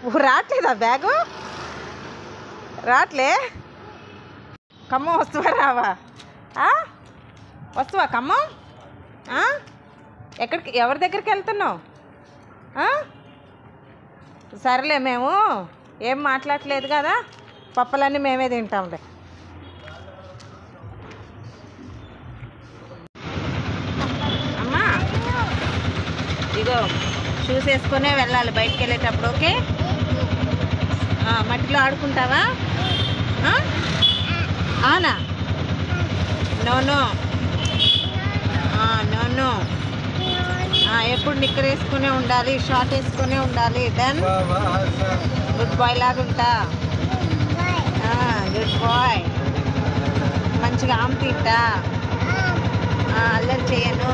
రావట్లేదా బ్యాగు? రావట్లే? ఖమ్మం వస్తువా రావా? వస్తువా ఖమ్మం? ఎక్కడికి, ఎవరి దగ్గరికి వెళ్తున్నావు? సరేలే, మేము ఏం మాట్లాడలేదు కదా, పప్పలన్నీ మేమే తింటాంలే. అమ్మా ఇగో షూస్ వేసుకునే వెళ్ళాలి బయటికి వెళ్ళేటప్పుడు, ఓకే? మట్టిలో ఆడుకుంటావా? ఆనా? No no no no. ఎప్పుడు నిక్కర్ వేసుకునే ఉండాలి, షార్ట్ వేసుకునే ఉండాలి. దెన్ గుడ్ బాయ్ లాగా ఉంటా. Good boy. మంచిగా ఆమ్ తింటా. అల్లరి చేయను,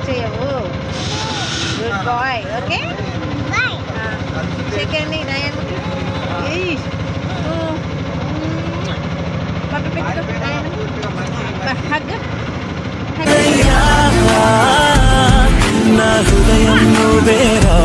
చేయవు. Good boy, okay? సెకండ్ నయన్కి పక్క పెట్టుకో. హగ్ నా హృదయం నువ్వేరా.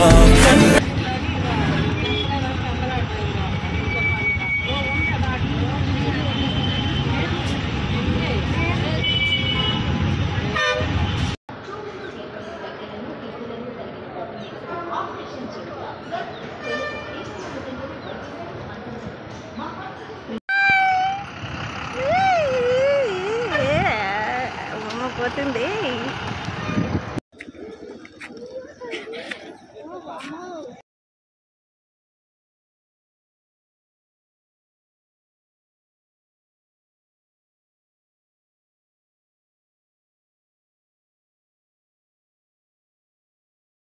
పోతుంది.